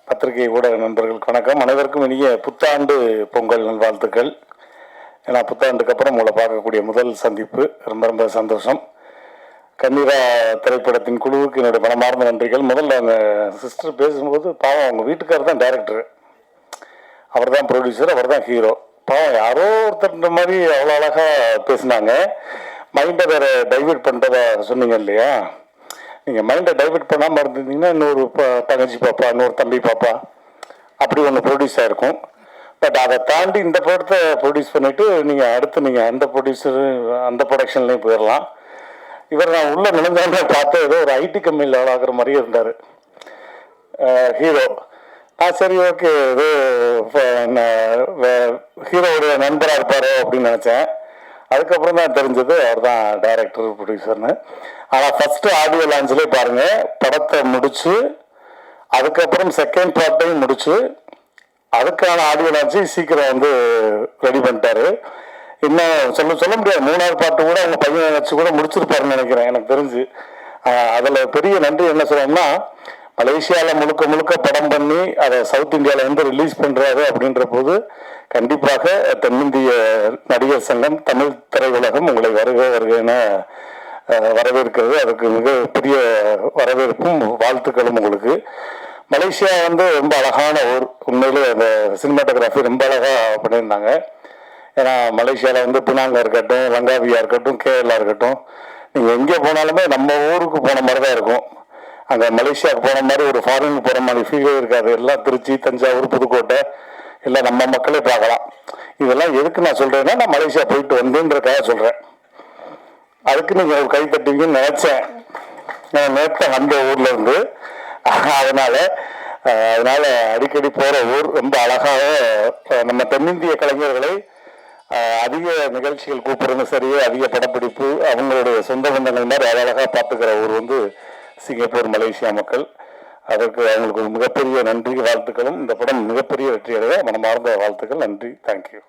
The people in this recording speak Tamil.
பத்திரிகை ஊடக நண்பர்களுக்கு வணக்கம். அனைவருக்கும் இனிய புத்தாண்டு பொங்கல் நல்வாழ்த்துக்கள். ஏன்னா புத்தாண்டுக்கு அப்புறம் உங்களை பார்க்கக்கூடிய முதல் சந்திப்பு, ரொம்ப ரொம்ப சந்தோஷம். கண்ணீரா திரைப்படத்தின் குழுவுக்கு என்னுடைய மனமார்ந்த நன்றிகள். முதல்ல அந்த சிஸ்டர் பேசும்போது பாவம் அவங்க வீட்டுக்காரர் தான் டைரக்டர், அவர் தான் ப்ரொடியூசர், அவர் தான் ஹீரோ. பாவம் யாரோ ஒருத்தர் மாதிரி அவ்வளோ அழகாக பேசினாங்க. மைண்டை வேறு டைவெர்ட் பண்ணுறதா சொன்னீங்க இல்லையா? நீங்கள் மைண்டை டைவெர்ட் பண்ணாமல் இருந்திருந்தீங்கன்னா இன்னொரு தங்கச்சி பாப்பா, இன்னொரு தம்பி பாப்பா அப்படி ஒன்று ப்ரொடியூஸ் ஆகிருக்கும். பட் அதை தாண்டி இந்த படத்தை ப்ரொடியூஸ் பண்ணிவிட்டு நீங்கள் அடுத்து நீங்கள் அந்த ப்ரொடியூசரு அந்த ப்ரொடக்ஷன்லேயும் போயிடலாம். இவர் நான் உள்ளே நுழைஞ்சாலே பார்த்து ஏதோ ஒரு ஐடி கம்பெனியில் ஆளாகிற மாதிரியே இருந்தார் ஹீரோ. சரி ஓகே, ஏதோ ஹீரோவுடைய நண்பராக இருப்பாரோ அப்படின்னு நினச்சேன். அதுக்கப்புறம் தான் தெரிஞ்சது அவர் தான் டைரக்டர், ப்ரொடியூசர்னு. ஆனால் ஃபஸ்ட்டு ஆடியோ லான்ச்லேயே பாருங்கள், படத்தை முடித்து அதுக்கப்புறம் செகண்ட் பார்ட்டையும் முடித்து அதுக்கான ஆடியோ லான்ச்சு சீக்கிரம் ரெடி பண்ணிட்டாரு. இன்னும் சொல்ல முடியாது, 3வது பாட்டு கூட அவங்க பையன் வச்சு கூட முடிச்சிருப்பாருன்னு நினைக்கிறேன் எனக்கு தெரிஞ்சு. அதில் பெரிய நன்றி என்ன சொல்லணும்னா, மலேசியாவில் முழுக்க படம் பண்ணி அதை சவுத் இந்தியாவில் ரிலீஸ் பண்ணுறாரு அப்படின்ற போது கண்டிப்பாக தென்னிந்திய நடிகர் சங்கம், தமிழ் திரையுலகம் உங்களை வருகன்னு வரவேற்கிறது. அதுக்கு மிகப்பெரிய வரவேற்பும் வாழ்த்துக்களும் உங்களுக்கு. மலேசியா ரொம்ப அழகான ஊர். உண்மையிலே அந்த சினிமாட்டோகிராஃபி ரொம்ப அழகாக பண்ணியிருந்தாங்க. ஏன்னா மலேசியாவில் பினாங்கா இருக்கட்டும், லங்காவியா இருக்கட்டும், கேரளா இருக்கட்டும், நீங்கள் எங்கே போனாலுமே நம்ம ஊருக்கு போன மாதிரி தான் இருக்கும். அங்கே மலேசியாவுக்கு போன மாதிரி ஒரு ஃபாரினுக்கு போகிற மாதிரி ஃபீலே இருக்காது. எல்லாம் திருச்சி, தஞ்சாவூர், புதுக்கோட்டை எல்லாம் நம்ம மக்களே பார்க்கலாம். இதெல்லாம் எதுக்கு நான் சொல்கிறேன்னா, நான் மலேசியா போயிட்டு வந்தேன்றக்காக சொல்கிறேன். அதுக்கு நீங்கள் ஒரு கை தட்டுவீங்கன்னு நினச்சேன். நேற்று அந்த ஊரில் இருந்து. அதனால் அடிக்கடி போகிற ஊர். ரொம்ப அழகாக நம்ம தென்னிந்திய கலைஞர்களை அதிக நிகழ்ச்சிகள் கூப்பிட்றது சரி, அதிக படப்பிடிப்பு அவங்களுடைய சொந்த பந்தங்கள் மாதிரி அழகாக பார்த்துக்கிற ஊர் சிங்கப்பூர், மலேசியா மக்கள். அதற்கு அவங்களுக்கு ஒரு மிகப்பெரிய நன்றி, வாழ்த்துக்களும். இந்த படம் மிகப்பெரிய வெற்றியடைய மனமார்ந்த வாழ்த்துக்கள். நன்றி, தேங்க்யூ.